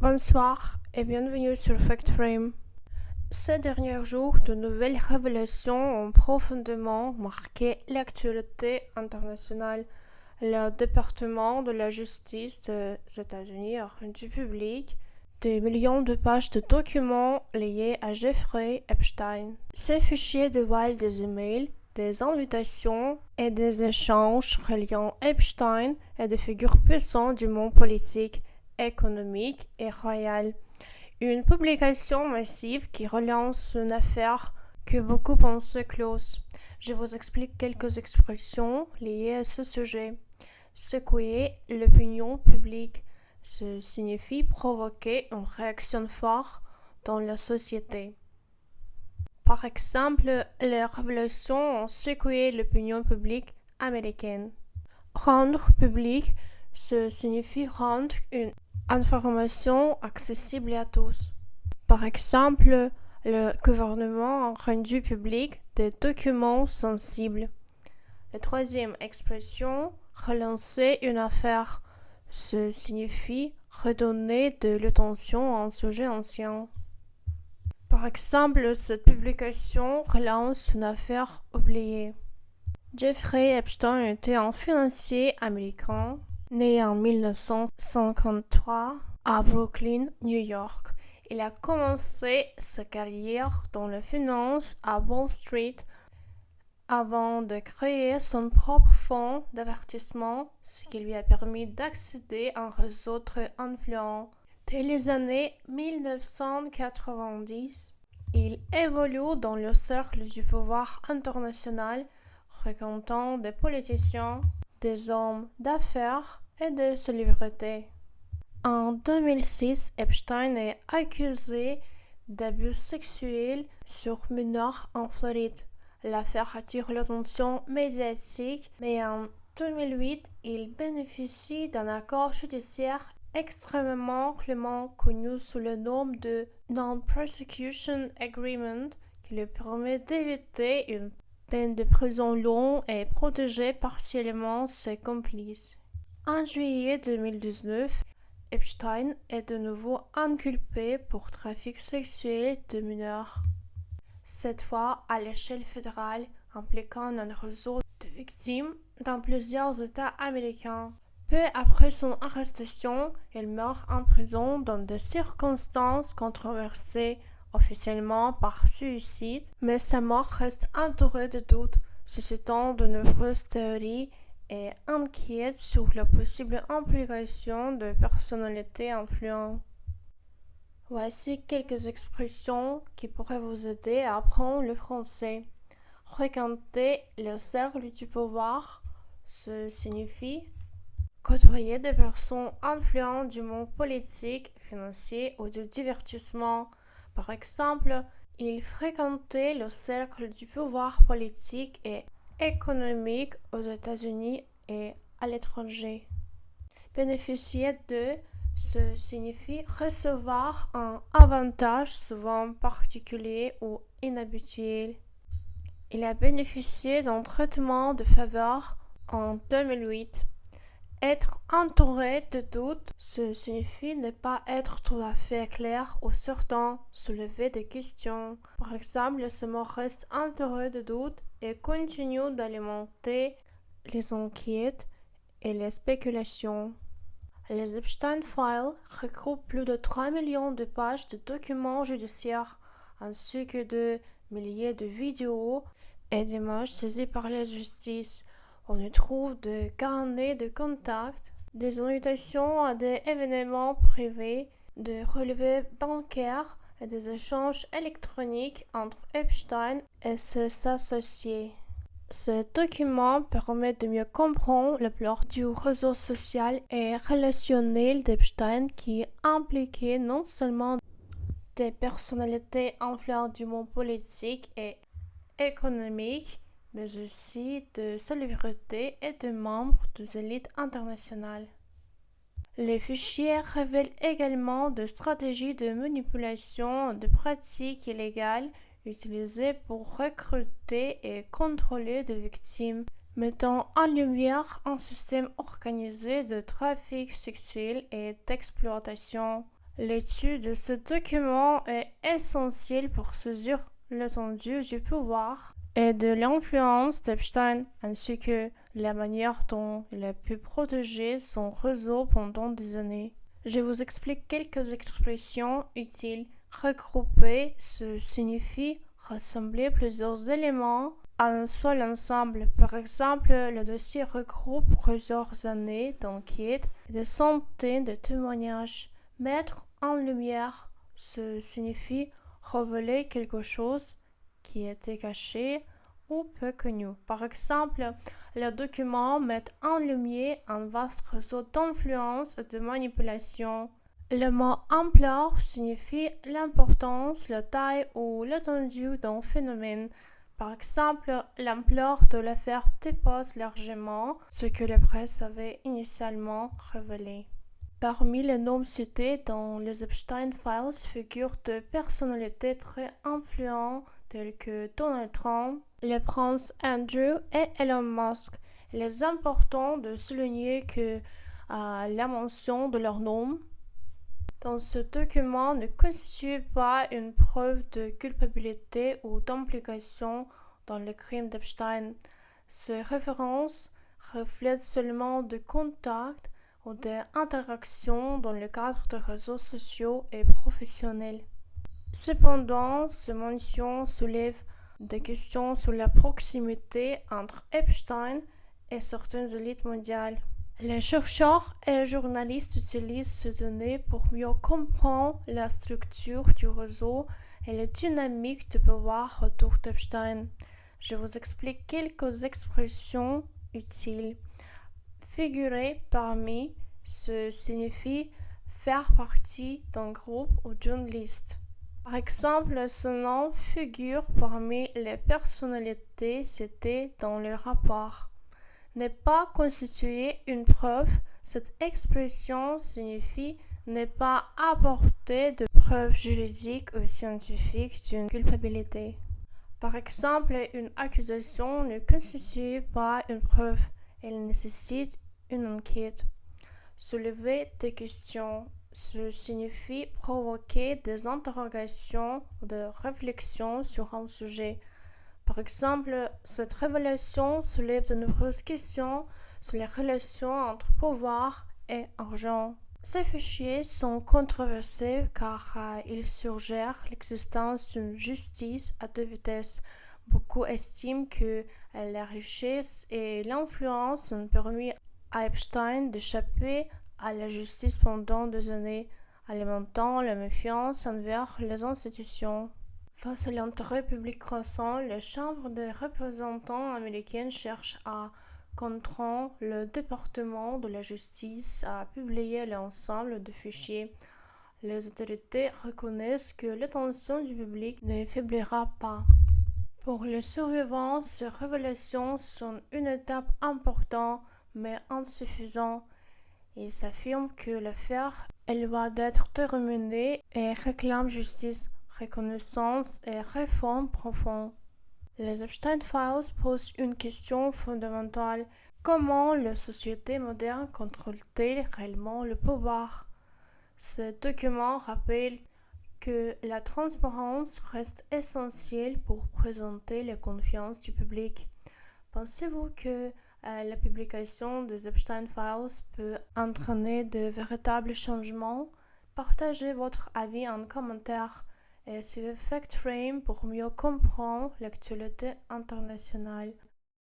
Bonsoir et bienvenue sur FactFrame. Ces derniers jours, de nouvelles révélations ont profondément marqué l'actualité internationale. Le département de la justice des États-Unis a rendu public des millions de pages de documents liés à Jeffrey Epstein. Ces fichiers dévoilent des emails, des invitations et des échanges reliant Epstein et des figures puissantes du monde politique, économique et royal. Une publication massive qui relance une affaire que beaucoup pensaient close. Je vous explique quelques expressions liées à ce sujet. Secouer l'opinion publique, ce signifie provoquer une réaction forte dans la société. Par exemple, les révélations ont secoué l'opinion publique américaine. Rendre public, ce signifie rendre une information accessible à tous. Par exemple, le gouvernement a rendu public des documents sensibles. La troisième expression, relancer une affaire, ce signifie redonner de l'attention à un sujet ancien. Par exemple, cette publication relance une affaire oubliée. Jeffrey Epstein était un financier américain né en 1953 à Brooklyn, New York. Il a commencé sa carrière dans la finance à Wall Street avant de créer son propre fonds d'avertissement, ce qui lui a permis d'accéder à un réseau très influent. Dès les années 1990, il évolue dans le cercle du pouvoir international, fréquentant des politiciens, des hommes d'affaires et des célébrités. En 2006, Epstein est accusé d'abus sexuels sur mineurs en Floride. L'affaire attire l'attention médiatique, mais en 2008, il bénéficie d'un accord judiciaire extrêmement clément connu sous le nom de Non-Prosecution Agreement qui lui permet d'éviter une peine de prison longue et protéger partiellement ses complices. En juillet 2019, Epstein est de nouveau inculpé pour trafic sexuel de mineurs. Cette fois à l'échelle fédérale, impliquant un réseau de victimes dans plusieurs États américains. Peu après son arrestation, il meurt en prison dans des circonstances controversées, officiellement par suicide, mais sa mort reste entourée de doutes, suscitant de nombreuses théories et inquiète sur la possible implication de personnalités influentes. Voici quelques expressions qui pourraient vous aider à apprendre le français. Fréquenter le cercle du pouvoir, ce signifie côtoyer des personnes influentes du monde politique, financier ou de divertissement. Par exemple, il fréquentait le cercle du pouvoir politique et économique aux États-Unis et à l'étranger. Bénéficier de, ce signifie recevoir un avantage souvent particulier ou inhabituel. Il a bénéficié d'un traitement de faveur en 2008. Être entouré de doutes, ce signifie ne pas être tout à fait clair ou certain, soulever des questions. Par exemple, ce mot reste entouré de doutes et continue d'alimenter les enquêtes et les spéculations. Les Epstein Files regroupent plus de 3 millions de pages de documents judiciaires, ainsi que de milliers de vidéos et d'images saisies par la justice. On y trouve des carnets de contacts, des invitations à des événements privés, des relevés bancaires et des échanges électroniques entre Epstein et ses associés. Ce document permet de mieux comprendre l'ampleur du réseau social et relationnel d'Epstein qui impliquait non seulement des personnalités influentes du monde politique et économique, mais aussi de célébrités et de membres des élites internationales. Les fichiers révèlent également des stratégies de manipulation, de pratiques illégales utilisées pour recruter et contrôler des victimes, mettant en lumière un système organisé de trafic sexuel et d'exploitation. L'étude de ce document est essentielle pour saisir l'étendue du pouvoir et de l'influence d'Epstein, ainsi que la manière dont il a pu protéger son réseau pendant des années. Je vous explique quelques expressions utiles. Regrouper, ce signifie rassembler plusieurs éléments à un seul ensemble. Par exemple, le dossier regroupe plusieurs années d'enquête et des centaines de témoignages. Mettre en lumière, ce signifie révéler quelque chose qui était caché ou peu connu. Par exemple, les documents mettent en lumière un vaste réseau d'influence et de manipulation. Le mot ampleur signifie l'importance, la taille ou l'étendue d'un phénomène. Par exemple, l'ampleur de l'affaire dépasse largement ce que la presse avait initialement révélé. Parmi les noms cités dans les Epstein Files figurent des personnalités très influentes telles que Donald Trump, le prince Andrew et Elon Musk. Il est important de souligner que la mention de leur nom dans ce document ne constitue pas une preuve de culpabilité ou d'implication dans le crime d'Epstein. Ces références reflètent seulement des contacts ou des interactions dans le cadre de réseaux sociaux et professionnels. Cependant, ces mentions soulèvent des questions sur la proximité entre Epstein et certaines élites mondiales. Les chercheurs et journalistes utilisent ces données pour mieux comprendre la structure du réseau et les dynamiques de pouvoir autour d'Epstein. Je vous explique quelques expressions utiles. Figurer parmi, ce signifie faire partie d'un groupe ou d'une liste. Par exemple, ce nom figure parmi les personnalités citées dans le rapport. Ne pas constituer une preuve, cette expression signifie ne pas apporter de preuves juridiques ou scientifiques d'une culpabilité. Par exemple, une accusation ne constitue pas une preuve, elle nécessite une enquête. Soulever des questions, ce signifie provoquer des interrogations ou des réflexions sur un sujet. Par exemple, cette révélation soulève de nombreuses questions sur les relations entre pouvoir et argent. Ces fichiers sont controversés car ils suggèrent l'existence d'une justice à deux vitesses. Beaucoup estiment que la richesse et l'influence ont permis à Epstein d'échapper à la justice pendant des années, alimentant la méfiance envers les institutions. Face à l'intérêt public croissant, la Chambre des représentants américaine cherche à contraindre le département de la justice à publier l'ensemble des fichiers. Les autorités reconnaissent que l'attention du public ne faiblira pas. Pour les survivants, ces révélations sont une étape importante mais insuffisante. Ils s'affirment que l'affaire doit être terminée et réclament justice, reconnaissance et réforme profonde. Les Epstein Files posent une question fondamentale. Comment la société moderne contrôle-t-elle réellement le pouvoir? Ce document rappelle que la transparence reste essentielle pour présenter la confiance du public. Pensez-vous que la publication des Epstein Files peut entraîner de véritables changements? Partagez votre avis en commentaire et suivez FactFrame pour mieux comprendre l'actualité internationale.